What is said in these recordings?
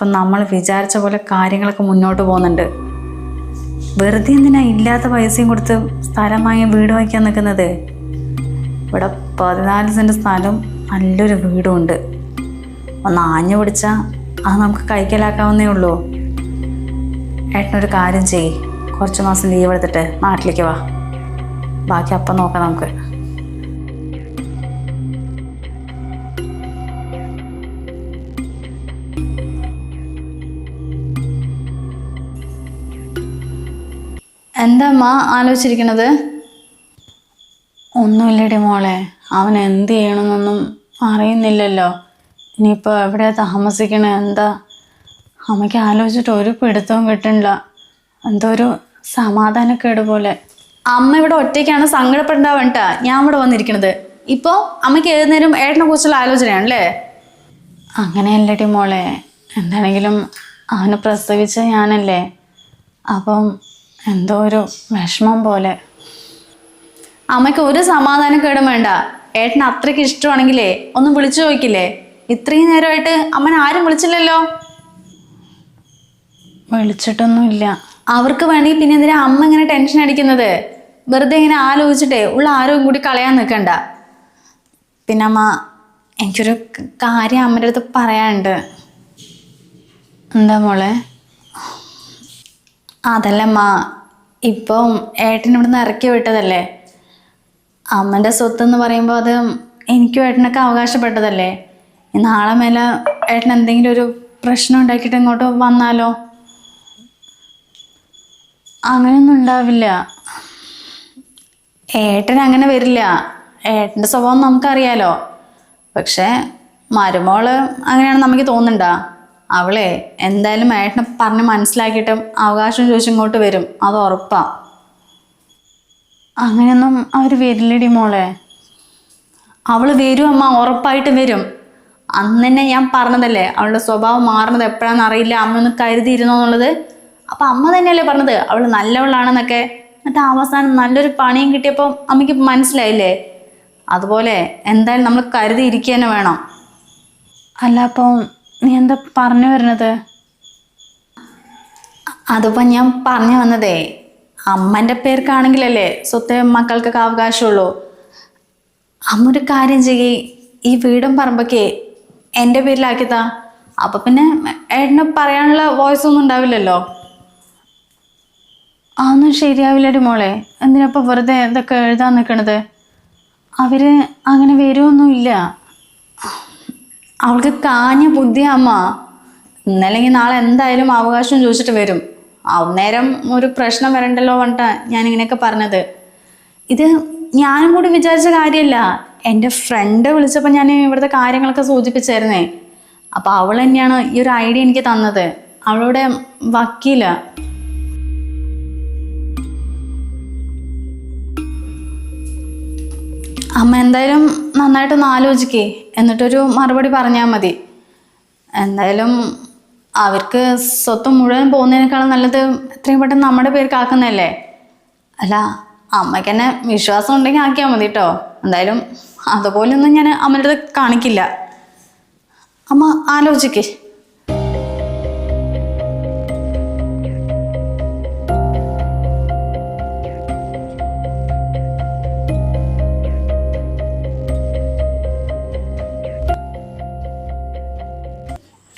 ഇപ്പം നമ്മൾ വിചാരിച്ച പോലെ കാര്യങ്ങളൊക്കെ മുന്നോട്ട് പോകുന്നുണ്ട്. വെറുതെ എന്തിനാ ഇല്ലാത്ത പൈസയും കൊടുത്ത് സ്ഥലം വാങ്ങി വീട് വയ്ക്കാൻ നിൽക്കുന്നത്? ഇവിടെ 14 സെൻറ്റ് സ്ഥലവും നല്ലൊരു വീടും ഉണ്ട്. ഒന്ന് ആഞ്ഞു പിടിച്ചാൽ അത് നമുക്ക് കൈക്കലാക്കാവുന്നേ ഉള്ളൂ. ഏട്ടനൊരു കാര്യം ചെയ്യ്, കുറച്ച് മാസം ലീവ് എടുത്തിട്ട് നാട്ടിലേക്ക് വാ. ബാക്കി അപ്പം നോക്കാം നമുക്ക്. എന്താ അമ്മ ആലോചിച്ചിരിക്കണത്? ഒന്നുമില്ലടി മോളെ, അവൻ എന്ത് ചെയ്യണമെന്നൊന്നും അറിയുന്നില്ലല്ലോ. ഇനിയിപ്പോൾ എവിടെ താമസിക്കണേ എന്താ അമ്മയ്ക്ക് ആലോചിച്ചിട്ട് ഒരു പിടുത്തവും കിട്ടണില്ല. എന്തോ ഒരു സമാധാനക്കേട് പോലെ. അമ്മ ഇവിടെ ഒറ്റയ്ക്കാണ്, സങ്കടപ്പെടേണ്ട ഞാൻ ഇവിടെ വന്നിരിക്കണത്. ഇപ്പോൾ അമ്മയ്ക്ക് ഏത് നേരം ഏട്ടനെ കുറിച്ചുള്ള ആലോചനയാണല്ലേ? അങ്ങനെയല്ലടി മോളെ, എന്താണെങ്കിലും അവനെ പ്രസവിച്ച ഞാനല്ലേ. അപ്പം എന്തോ ഒരു വിഷമം പോലെ. അമ്മയ്ക്ക് ഒരു സമാധാനക്കേടും വേണ്ട. ഏട്ടന് അത്രയ്ക്ക് ഇഷ്ടമാണെങ്കിലേ ഒന്ന് വിളിച്ചു ചോദിക്കില്ലേ? ഇത്രയും നേരമായിട്ട് അമ്മനെ ആരും വിളിച്ചില്ലല്ലോ. വിളിച്ചിട്ടൊന്നുമില്ല. അവർക്ക് വേണമെങ്കിൽ പിന്നെ എന്തിനാ അമ്മ ഇങ്ങനെ ടെൻഷൻ അടിക്കുന്നത്? വെറുതെ ഇങ്ങനെ ആലോചിച്ചിട്ടേ ഉള്ള ആരോഗ്യം കൂടി കളയാൻ നിൽക്കണ്ട. പിന്നെ അമ്മ, എനിക്കൊരു കാര്യം അമ്മയുടെ അടുത്ത് പറയാനുണ്ട്. എന്താ മോളെ? അതല്ലമ്മ, ഇപ്പം ഏട്ടനിവിടുന്ന് ഇറക്കി വിട്ടതല്ലേ. അമ്മൻ്റെ സ്വത്തെന്ന് പറയുമ്പോൾ അത് എനിക്കും ഏട്ടനൊക്കെ അവകാശപ്പെട്ടതല്ലേ. നാളെ മേലെ ഏട്ടൻ എന്തെങ്കിലും ഒരു പ്രശ്നം ഉണ്ടാക്കിയിട്ട് ഇങ്ങോട്ട് വന്നാലോ? അങ്ങനെയൊന്നും ഉണ്ടാവില്ല. ഏട്ടൻ അങ്ങനെ വരില്ല. ഏട്ടൻ്റെ സ്വഭാവം നമുക്കറിയാലോ. പക്ഷേ മരുമോള് അങ്ങനെയാണെന്ന് നമുക്ക് തോന്നുന്നുണ്ടാ? അവളെ എന്തായാലും ഏട്ടനെ പറഞ്ഞ് മനസ്സിലാക്കിയിട്ടും അവകാശം ചോദിച്ച് ഇങ്ങോട്ട് വരും, അത് ഉറപ്പാ. അങ്ങനെയൊന്നും അവർ വരില്ലടി മോളെ. അവൾ വരും അമ്മ, ഉറപ്പായിട്ട് വരും. അന്ന് തന്നെ ഞാൻ പറഞ്ഞതല്ലേ അവളുടെ സ്വഭാവം മാറുന്നത് എപ്പോഴാണെന്ന് അറിയില്ല, അമ്മ ഒന്ന് കരുതിയിരുന്നോ എന്നുള്ളത്. അപ്പം അമ്മ തന്നെയല്ലേ പറഞ്ഞത് അവൾ നല്ലവളാണെന്നൊക്കെ. എന്നിട്ട് അവസാനം നല്ലൊരു പണിയും കിട്ടിയപ്പോൾ അമ്മയ്ക്ക് മനസ്സിലായില്ലേ? അതുപോലെ എന്തായാലും നമ്മൾ കരുതിയിരിക്കുക തന്നെ വേണം. അല്ല അപ്പം നീ എന്താ പറഞ്ഞു വരുന്നത്? അതിപ്പോൾ ഞാൻ പറഞ്ഞു വന്നതേ, അമ്മൻ്റെ പേർക്കാണെങ്കിലല്ലേ സ്വത്ത് മക്കൾക്കൊക്കെ അവകാശമുള്ളൂ. അമ്മ ഒരു കാര്യം ചെയ്യേ, ഈ വീടും പറമ്പൊക്കെ എൻ്റെ പേരിലാക്കിത്താ. അപ്പം പിന്നെ ഏട്ടന് പറയാനുള്ള വോയിസ് ഒന്നും ഉണ്ടാവില്ലല്ലോ. അതൊന്നും ശരിയാവില്ലടി മോളെ. എന്തിനപ്പോൾ വെറുതെ ഇതൊക്കെ എഴുതാൻ നിൽക്കണത്? അവർ അങ്ങനെ വരുമൊന്നുമില്ല. അവൾക്ക് കാഞ്ഞ ബുദ്ധിയാ അമ്മ. ഇന്നല്ലെങ്കിൽ നാളെ എന്തായാലും അവകാശം ചോദിച്ചിട്ട് വരും. അന്നേരം ഒരു പ്രശ്നം വരണ്ടല്ലോ പറഞ്ഞിട്ടാ ഞാനിങ്ങനെയൊക്കെ പറഞ്ഞത്. ഇത് ഞാനും കൂടി വിചാരിച്ച കാര്യമല്ല. എൻ്റെ ഫ്രണ്ട് വിളിച്ചപ്പോൾ ഞാൻ ഇവിടുത്തെ കാര്യങ്ങളൊക്കെ സൂചിപ്പിച്ചായിരുന്നേ. അപ്പോൾ അവൾ തന്നെയാണ് ഈ ഒരു ഐഡിയ എനിക്ക് തന്നത്. അവളുടെ വക്കീല. അമ്മ എന്തായാലും നന്നായിട്ടൊന്ന് ആലോചിക്കേ, എന്നിട്ടൊരു മറുപടി പറഞ്ഞാൽ മതി. എന്തായാലും അവർക്ക് സ്വത്ത് മുഴുവൻ പോകുന്നതിനേക്കാളും നല്ലത് എത്രയും പെട്ടെന്ന് നമ്മുടെ പേർക്ക് ആക്കുന്നതല്ലേ. അല്ല, അമ്മയ്ക്ക് തന്നെ വിശ്വാസം ഉണ്ടെങ്കിൽ ആക്കിയാൽ മതി കേട്ടോ. എന്തായാലും അതുപോലെയൊന്നും ഞാൻ അമ്മയുടെ അടുത്ത് കാണിക്കില്ല. അമ്മ ആലോചിക്കേ.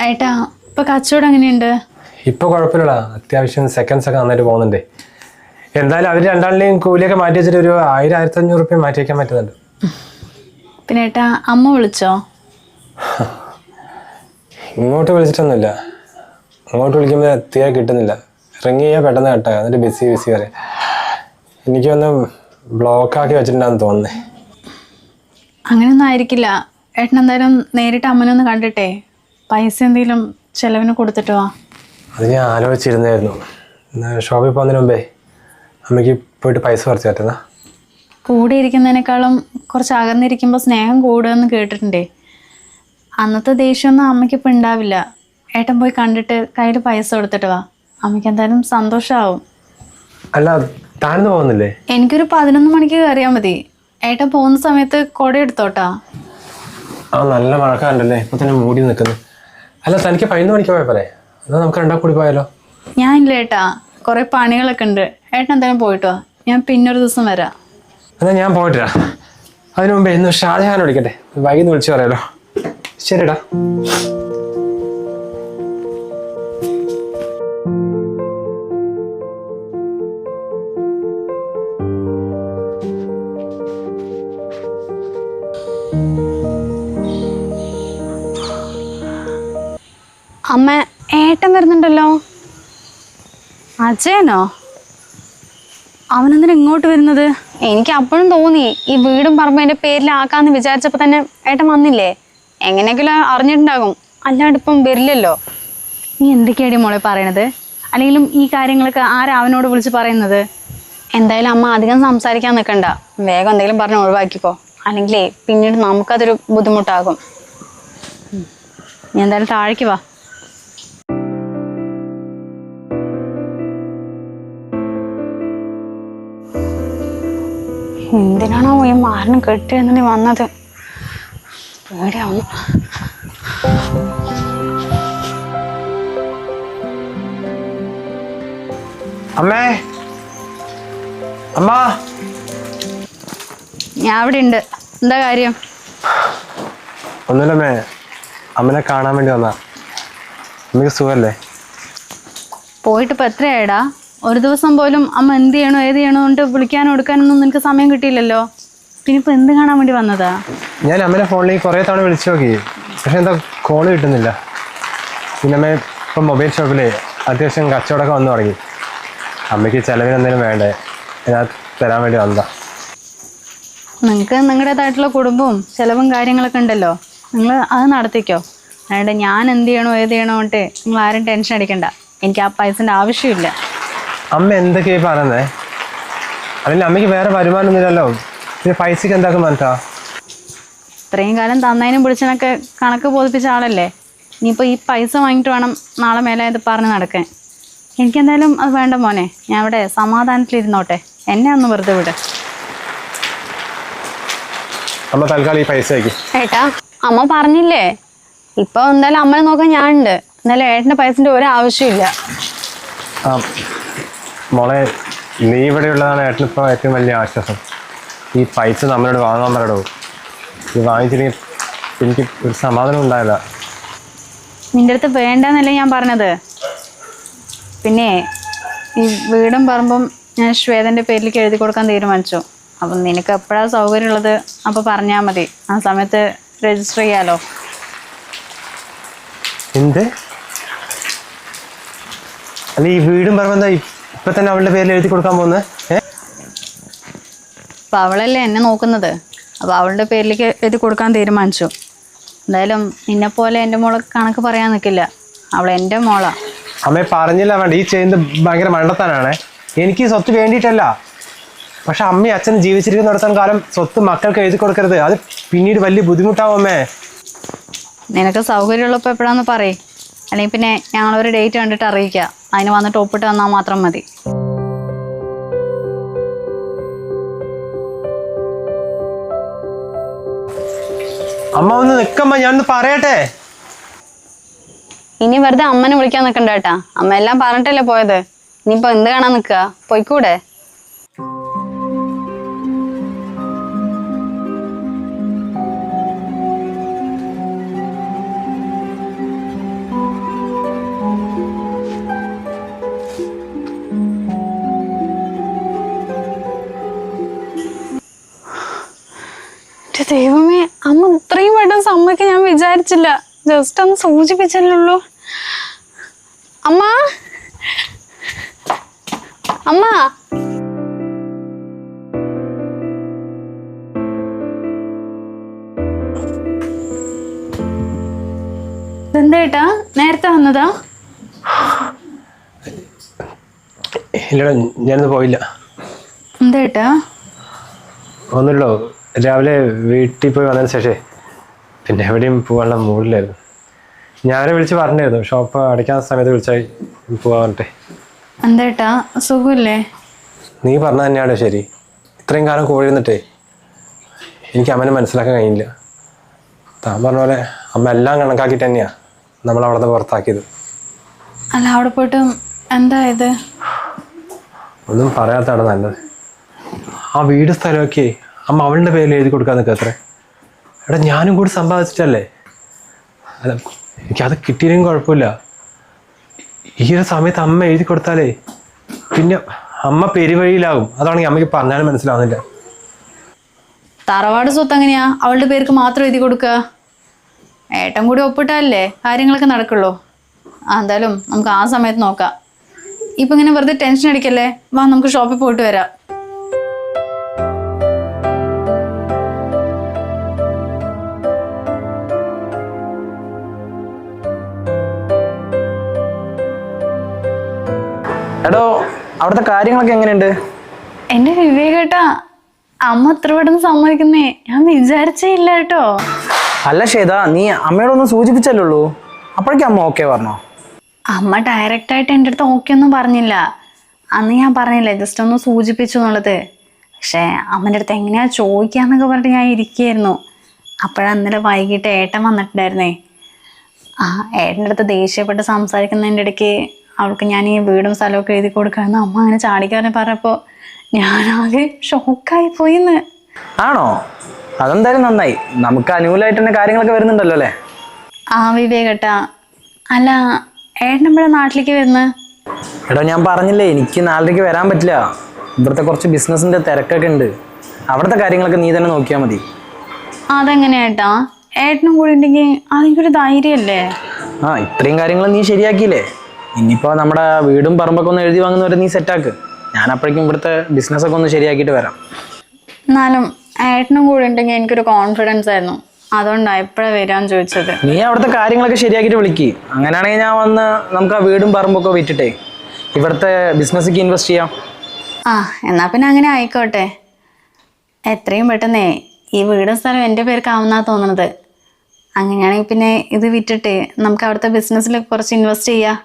ഏട്ടാ, ഇപ്പൊ കച്ചവടം എങ്ങനെയുണ്ട്? ഇപ്പൊ കുഴപ്പമില്ല, അത്യാവശ്യം സെക്കൻഡ്സ് ഒക്കെ നന്നായിട്ട് പോകുന്നുണ്ട്. എന്തായാലും അവർ രണ്ടാളിനെയും കൂലിയൊക്കെ മാറ്റി വെച്ചിട്ട് ഒരു 1000-1500 റുപ്യ മാറ്റി വയ്ക്കാൻ പറ്റുന്നുണ്ട്. പിന്നെ ഏട്ടാ, അമ്മ വിളിച്ചോ? ഇങ്ങോട്ട് വിളിച്ചിട്ടൊന്നുമില്ല. അങ്ങോട്ട് വിളിക്കുമ്പോൾ തീരെ കിട്ടുന്നില്ല. റിങ് ചെയ്യാൻ പെട്ടെന്ന് കേട്ടോ, എന്നിട്ട് ബിസി പറയാം. എനിക്കൊന്ന് ബ്ലോക്കാക്കി വെച്ചിട്ടുണ്ടാന്ന് തോന്നുന്നേ. അങ്ങനെയൊന്നും ആയിരിക്കില്ല. ഏട്ടൻ എന്തായാലും നേരിട്ട് അമ്മനൊന്ന് കണ്ടിട്ടേ പൈസ എന്തെങ്കിലും ചെലവിന് കൊടുത്തിട്ടോ. അത് ഞാൻ ആലോചിച്ചിരുന്നായിരുന്നു. ഷോപ്പിൽ പോകുന്നതിന് മുമ്പേ അമ്മയ്ക്ക് പോയിട്ട് പൈസ കുറച്ച് പറ്റുന്ന. കൂടെ ഇരിക്കുന്നതിനേക്കാളും കുറച്ച് അകന്നിരിക്കുമ്പോൾ സ്നേഹം കൂടുമെന്ന് കേട്ടിട്ടുണ്ടേ. അന്നത്തെ ദേഷ്യമൊന്നും അമ്മയ്ക്കിപ്പോൾ ഉണ്ടാവില്ല. ഏട്ടൻ പോയി കണ്ടിട്ട് കയ്യിൽ പൈസ കൊടുത്തിട്ട് വാ, അമ്മയ്ക്ക് എന്തായാലും സന്തോഷമാവും. അല്ല, താഴ്ന്നു പോകുന്നില്ലേ? എനിക്കൊരു 11 മണിക്ക് കയറിയാൽ മതി. ഏട്ടൻ പോകുന്ന സമയത്ത് കുട എടുത്തോട്ടാ. ആ, നല്ല മഴക്കാണ്ടല്ലേ, ഇപ്പൊ തന്നെ മൂടി നിൽക്കുന്നു. അല്ല തനിക്ക് 11 മണിക്ക് പോയാൽ പോരെ? എന്നാൽ നമുക്ക് രണ്ടാം കൂടി പോയാലോ? ഞാനില്ല ഏട്ടാ, കുറെ പണികളൊക്കെ ഉണ്ട്. ഏട്ടൻ എന്തായാലും പോയിട്ടോ, ഞാൻ പിന്നൊരു ദിവസം വരാം. എന്നാൽ ഞാൻ പോയിട്ടാ. അതിനു മുമ്പേ ഇന്ന് ഷാജഹാൻ വിളിക്കട്ടെ, വൈകുന്ന് വിളിച്ചു പറയാലോ. ശരിടാ. അമ്മ, ഏട്ടൻ വരുന്നുണ്ടല്ലോ. അജയനോ? അവനെന്തിനാ ഇങ്ങോട്ട് വരുന്നത്? എനിക്ക് അപ്പോഴും തോന്നി ഈ വീടും പറമ്പും എൻ്റെ പേരിലാക്കാന്ന് വിചാരിച്ചപ്പോൾ തന്നെ ഏട്ടൻ വന്നില്ലേ. എങ്ങനെയെങ്കിലും അറിഞ്ഞിട്ടുണ്ടാകും, അല്ലാണ്ട് ഇപ്പം വരില്ലല്ലോ. നീ എന്തൊക്കെയാടി മോളെ പറയണത്? അല്ലെങ്കിലും ഈ കാര്യങ്ങളൊക്കെ ആരാ അവനോട് വിളിച്ച് പറയുന്നത്? എന്തായാലും അമ്മ അധികം സംസാരിക്കാൻ നിൽക്കണ്ട, വേഗം എന്തെങ്കിലും പറഞ്ഞ് ഒഴിവാക്കിക്കോ. അല്ലെങ്കിലേ പിന്നീട് നമുക്കതൊരു ബുദ്ധിമുട്ടാകും. നീ എന്തായാലും താഴേക്ക് വാ. എന്തിനാണോ ഈ മാറിനും കെട്ടിയെന്നു വന്നത്? പേടിയാവുന്നു. അമ്മേ, അമ്മ. ഞാൻ അവിടെ ഉണ്ട്. എന്താ കാര്യം? ഒന്നുമില്ലമ്മേ, അമ്മനെ കാണാൻ വേണ്ടി വന്നാ. അമ്മക്ക് സുഖല്ലേ? പോയിട്ട് ഇപ്പം എത്രയായിടാ? ഒരു ദിവസം പോലും അമ്മ എന്ത് ചെയ്യണോ ഏത് ചെയ്യണോ കൊണ്ട് വിളിക്കാനോ എടുക്കാനൊന്നും നിനക്ക് സമയം കിട്ടിയില്ലല്ലോ. പിന്നെ ഇപ്പം എന്ത് കാണാൻ വേണ്ടി വന്നതാ? ഞാൻ അമ്മനെ ഫോണിലേക്ക് കുറേ തവണ വിളിച്ചു നോക്കി, പക്ഷെ എന്താ കോള് കിട്ടുന്നില്ല. പിന്നെ അമ്മ ഇപ്പം മൊബൈൽ ഷോപ്പിൽ അത്യാവശ്യം കച്ചവടമൊക്കെ വന്നു തുടങ്ങി. അമ്മയ്ക്ക് ചിലവിന് എന്തെങ്കിലും വേണ്ടേ, ഞാൻ തരാൻ വേണ്ടി വന്നതാ. നിങ്ങൾക്ക് നിങ്ങളുടേതായിട്ടുള്ള കുടുംബവും ചിലവും കാര്യങ്ങളൊക്കെ ഉണ്ടല്ലോ, നിങ്ങൾ അത് നടത്തിക്കോ. അല്ലാണ്ട് ഞാൻ എന്ത് ചെയ്യണോ ഏത് ചെയ്യണോ കൊണ്ട് നിങ്ങൾ ആരും ടെൻഷൻ അടിക്കണ്ട. എനിക്ക് ആ പൈസൻ്റെ ആവശ്യമില്ല. അമ്മ എന്തൊക്കെയായി പറയുന്നേ? അല്ലെങ്കിൽ അമ്മയ്ക്ക് വേറെ വരുമാനമൊന്നുമില്ലല്ലോ, പിന്നെ പൈസക്ക് എന്താക്കും മനസ്സാ? ഇത്രയും കാലം തന്നതിനും പിടിച്ചതിനൊക്കെ കണക്ക് ബോധിപ്പിച്ച ആളല്ലേ. ഇനിയിപ്പോൾ ഈ പൈസ വാങ്ങിയിട്ട് വേണം നാളെ മേലെ ഇത് പറഞ്ഞ് നടക്കാൻ. എനിക്കെന്തായാലും അത് വേണ്ട മോനെ. ഞാൻ ഇവിടെ സമാധാനത്തിലിരുന്നോട്ടെ, എന്നെ ഒന്ന് വെറുതെ വിട്. അമ്മ തൽക്കാലം ഈ പൈസ വയ്ക്കും. ഏട്ടാ, അമ്മ പറഞ്ഞില്ലേ, ഇപ്പൊ എന്തായാലും അമ്മനെ നോക്കാൻ ഞാനുണ്ട്. എന്നാലും ഏട്ടൻ്റെ പൈസൻ്റെ ഒരു ആവശ്യമില്ല. ആ മോളെ, നീ ഇവിടെ ഉള്ളതാണ് ഏട്ടനിപ്പോൾ ഏറ്റവും വലിയ ആശ്വാസം. ഈ പൈസ നമ്മളോട് വാങ്ങാൻ പറയടോ. ഈ വാങ്ങിച്ചില്ലെങ്കിൽ എനിക്ക് ഒരു സമാധാനം ഉണ്ടായില്ല. നിൻ്റെ അടുത്ത് വേണ്ടെന്നല്ലേ ഞാൻ പറഞ്ഞത്. പിന്നെ ഈ വീടും പറമ്പും ഞാൻ ശ്വേതൻ്റെ പേരിലേക്ക് എഴുതി കൊടുക്കാൻ തീരുമാനിച്ചു. അപ്പം നിനക്ക് എപ്പോഴാണ് സൗകര്യമുള്ളത് അപ്പോൾ പറഞ്ഞാൽ മതി, ആ സമയത്ത് രജിസ്റ്റർ ചെയ്യാലോ. എന്ത്? അല്ല ഈ വീടും പറമ്പ് എന്താ ഇപ്പം തന്നെ അവളുടെ പേരിൽ എഴുതി കൊടുക്കാൻ പോകുന്നത്? അപ്പോൾ അവളല്ലേ എന്നെ നോക്കുന്നത്, അപ്പോൾ അവളുടെ പേരിലേക്ക് എഴുതി കൊടുക്കാൻ തീരുമാനിച്ചു. എന്തായാലും നിന്നെപ്പോലെ എൻ്റെ മോളെ കണക്ക് പറയാൻ നിൽക്കില്ല, അവൾ എൻ്റെ മോളാണ്. അമ്മയെ പറഞ്ഞില്ല വേണ്ട, ഈ ചെയ്യുന്നത് ഭയങ്കര മണ്ടത്താനാണ്. എനിക്ക് സ്വത്ത് വേണ്ടിയിട്ടല്ല, പക്ഷെ അമ്മയും അച്ഛനും ജീവിച്ചിരിക്കുന്നിടത്തോളം കാലം സ്വത്ത് മക്കൾക്ക് എഴുതി കൊടുക്കരുത്. അത് പിന്നീട് വലിയ ബുദ്ധിമുട്ടാവും അമ്മേ. നിനക്ക് സൗകര്യമുള്ളപ്പോൾ എപ്പോഴാന്ന് പറയേ, അല്ലെങ്കിൽ പിന്നെ ഞങ്ങളൊരു ഡേറ്റ് കണ്ടിട്ട് അറിയിക്കാം, അതിന് വന്നിട്ട് ഒപ്പിട്ട് വന്നാൽ മാത്രം മതി. അമ്മ ഒന്ന് നിൽക്കമ്മ, ഞാനൊന്ന് പറയട്ടെ. ഇനി വെറുതെ അമ്മനെ വിളിക്കാൻ നിൽക്കണ്ട കേട്ടാ, അമ്മ എല്ലാം പറഞ്ഞിട്ടല്ലേ പോയത്. ഇനിയിപ്പോൾ എന്ത് കാണാൻ നിൽക്കുക, പോയിക്കൂടെ? ദൈവമേ, അമ്മ ഇത്രയും പെട്ടെന്ന് സമ്മതിക്കാൻ ഞാൻ വിചാരിച്ചില്ല. ജസ്റ്റ് ഒന്ന് സൂചിപ്പിച്ചല്ലേ. അമ്മ, അമ്മ, ഇതെന്തേട്ടാ നേരത്തെ വന്നതാ? ഇല്ലടാ, ഞാനൊന്നും പോയില്ല. എന്തേട്ടാ? ഒന്നുമില്ലോ, രാവിലെ വീട്ടിൽ പോയി വന്നതിന് ശേഷമേ പിന്നെ എവിടെയും പോകാനുള്ള മൂഡിലായിരുന്നു. ഞാനെ വിളിച്ച് പറഞ്ഞായിരുന്നു, ഷോപ്പ് അടയ്ക്കാൻ സമയത്ത് വിളിച്ചാൽ പോകാൻ പറഞ്ഞിട്ടേ. എന്തേട്ടാ, സുഖമില്ലേ? നീ പറഞ്ഞ തന്നെയാണ് ശരി. ഇത്രയും കാലം കൂടെ ഇരുന്നിട്ടേ എനിക്ക് അമ്മനെ മനസ്സിലാക്കാൻ കഴിയില്ല. താൻ പറഞ്ഞ പോലെ അമ്മ എല്ലാം കണക്കാക്കിയിട്ട് തന്നെയാണ് നമ്മൾ അവിടെ നിന്ന് പുറത്താക്കിയത്. അല്ല അവിടെ പോയിട്ട് എന്താ ഇത്? ഒന്നും പറയാത്തതാണ് നല്ലത്. ആ വീട് സ്ഥലമൊക്കെ അമ്മ അവളുടെ പേരിൽ എഴുതി കൊടുക്കാൻ നിൽക്കത്രേ. എടാ ഞാനും കൂടി സമ്പാദിച്ചിട്ടല്ലേ. അല്ല എനിക്കത് കിട്ടിയില്ലെങ്കിൽ കുഴപ്പമില്ല. ഈ ഒരു സമയത്ത് അമ്മ എഴുതി കൊടുത്താലേ പിന്നെ അമ്മ പെരുവഴിയിലാകും. അതാണെങ്കിൽ അമ്മയ്ക്ക് പറഞ്ഞാലും മനസ്സിലാവുന്നില്ല. തറവാട് സ്വത്ത് എങ്ങനെയാ അവളുടെ പേർക്ക് മാത്രം എഴുതി കൊടുക്കുക? ഏട്ടൻ കൂടി ഒപ്പിട്ടാലല്ലേ കാര്യങ്ങളൊക്കെ നടക്കുള്ളൂ. എന്തായാലും നമുക്ക് ആ സമയത്ത് നോക്കാം. ഇപ്പൊ ഇങ്ങനെ വെറുതെ ടെൻഷൻ അടിക്കല്ലേ. വാ നമുക്ക് ഷോപ്പിൽ പോയിട്ട് വരാം. എടോ അവിടുത്തെ കാര്യങ്ങളൊക്കെ എങ്ങനെയുണ്ട്? എന്റെ വിവേകേട്ടാ, അമ്മ അത്ര പെട്ടെന്ന് സമ്മതിക്കുന്നേ ഞാൻ വിചാരിച്ചേ ഇല്ല കേട്ടോ. അല്ല ശ്വേത, നീ അമ്മയോടൊന്ന് സൂചിപ്പിച്ചല്ലുള്ളൂ, അപ്പോഴേക്കും അമ്മ ഓക്കെ പറഞ്ഞോ? അമ്മ ഡയറക്റ്റ് ആയിട്ട് എൻ്റെ അടുത്ത് ഓക്കെ ഒന്നും പറഞ്ഞില്ല. അന്ന് ഞാൻ പറഞ്ഞില്ലേ ജസ്റ്റ് ഒന്ന് സൂചിപ്പിച്ചു എന്നുള്ളത്. പക്ഷേ അമ്മൻ്റെ അടുത്ത് എങ്ങനെയാ ചോദിക്കാന്നൊക്കെ പറഞ്ഞിട്ട് ഞാൻ ഇരിക്കുകയായിരുന്നു. അപ്പോഴന്നലെ വൈകിട്ട് ഏട്ടൻ വന്നിട്ടുണ്ടായിരുന്നേ. ഏട്ടൻ്റെ അടുത്ത് ദേഷ്യപ്പെട്ട് സംസാരിക്കുന്നതിൻ്റെ ഇടയ്ക്ക് അവൾക്ക് ഞാൻ ഈ വീടും സ്ഥലമൊക്കെ എഴുതി കൊടുക്കാമെന്ന് അമ്മ അങ്ങനെ ചാടിക്കാരനെ പറഞ്ഞപ്പോൾ ഞാനാകെ ഷോക്കായി പോയിന്ന്. ആണോ? അതെന്തായാലും നന്നായി. നമുക്ക് അനുകൂലമായിട്ട് തന്നെ കാര്യങ്ങളൊക്കെ വരുന്നുണ്ടല്ലോ അല്ലേ? വിവേകേട്ടാ, അല്ല ഏട്ടനെപ്പോഴാ നാട്ടിലേക്ക് വരുന്നത്? എടോ ഞാൻ പറഞ്ഞില്ലേ എനിക്ക് നാളേക്ക് വരാൻ പറ്റില്ല. ഇവിടുത്തെ കുറച്ച് ബിസിനസ്സിന്റെ തിരക്കൊക്കെ ഉണ്ട്. അവിടുത്തെ കാര്യങ്ങളൊക്കെ നീ തന്നെ നോക്കിയാൽ മതി. അതെങ്ങനെയാട്ടാ? ഏട്ടനും കൂടി ഉണ്ടെങ്കിൽ അതെനിക്കൊരു ധൈര്യമല്ലേ? ഇത്രയും കാര്യങ്ങൾ നീ ശരിയാക്കിയില്ലേ, ഇനിയിപ്പോൾ നമ്മുടെ വീടും പറമ്പൊക്കെ ഒന്ന് എഴുതി വാങ്ങുന്നവരെ നീ സെറ്റാക്ക്. ഞാൻ അപ്പോഴേക്കും ഇവിടുത്തെ ബിസിനസ്സൊക്കെ ഒന്ന് ശരിയാക്കിയിട്ട് വരാം. എന്നാലും ഏട്ടനും കൂടി ഉണ്ടെങ്കിൽ എനിക്കൊരു കോൺഫിഡൻസ് ആയിരുന്നു. അതുകൊണ്ടാണ് എപ്പോഴാണ് വരാന്ന് ചോദിച്ചത്. നീ അവിടുത്തെ കാര്യങ്ങളൊക്കെ ശരിയാക്കിയിട്ട് വിളിക്ക്. അങ്ങനെയാണെങ്കിൽ ഞാൻ വന്ന് നമുക്ക് ആ വീടും പറമ്പൊക്കെ വിറ്റിട്ടേ ഇവിടുത്തെ ബിസിനസ്സിലേക്ക് ഇൻവെസ്റ്റ് ചെയ്യാം. എന്നാ പിന്നെ അങ്ങനെ ആയിക്കോട്ടെ. എത്രയും പെട്ടെന്നേ ഈ വീടും സ്ഥലം എൻ്റെ പേർക്കാവുന്നാ തോന്നണത്. അങ്ങനെയാണെങ്കിൽ പിന്നെ ഇത് വിറ്റിട്ട് നമുക്ക് അവിടുത്തെ ബിസിനസ്സിൽ കുറച്ച് ഇൻവെസ്റ്റ് ചെയ്യാം.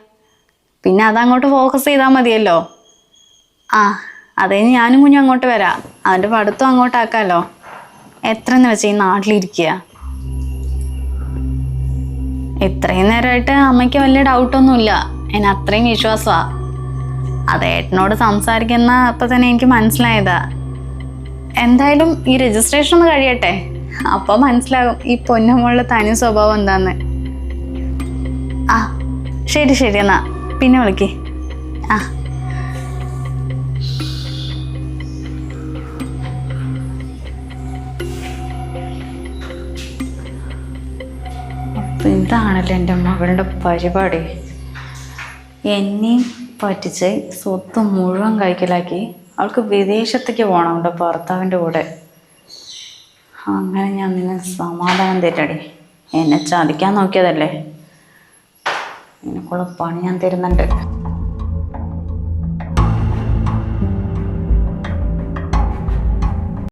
പിന്നെ അതങ്ങോട്ട് ഫോക്കസ് ചെയ്താൽ മതിയല്ലോ. അതേന്ന് ഞാനും കുഞ്ഞും അങ്ങോട്ട് വരാം. അതിൻ്റെ പഠിത്തം അങ്ങോട്ടാക്കാമല്ലോ. എത്രയെന്ന് വെച്ചാൽ ഈ നാട്ടിലിരിക്കുക. ഇത്രയും നേരമായിട്ട് അമ്മയ്ക്ക് വലിയ ഡൗട്ടൊന്നുമില്ല. എന്നെ അത്രയും വിശ്വാസമാണ്. അത് ഏട്ടനോട് സംസാരിക്കുന്ന അപ്പം തന്നെ എനിക്ക് മനസ്സിലായതാ. എന്തായാലും ഈ രജിസ്ട്രേഷൻ ഒന്ന് കഴിയട്ടെ, അപ്പോൾ മനസ്സിലാകും ഈ പൊന്നുമോളുടെ തനി സ്വഭാവം എന്താന്ന്. ശരി ശരി, എന്നാ പിന്നെ വിളിക്ക്. ഇതാണല്ലോ എൻ്റെ മകളുടെ പരിപാടി. എന്നെയും പറ്റിച്ച് സ്വത്ത് മുഴുവൻ കൈക്കലാക്കി അവൾക്ക് വിദേശത്തേക്ക് പോകണം അവളുടെ ഭർത്താവിൻ്റെ കൂടെ. അങ്ങനെ ഞാൻ നിന്നെ സമാധാനം തരടി. എന്നെ ചതിക്കാൻ നോക്കിയതല്ലേ, നിനക്കുള്ള പണി ഞാൻ തരുന്നുണ്ട്.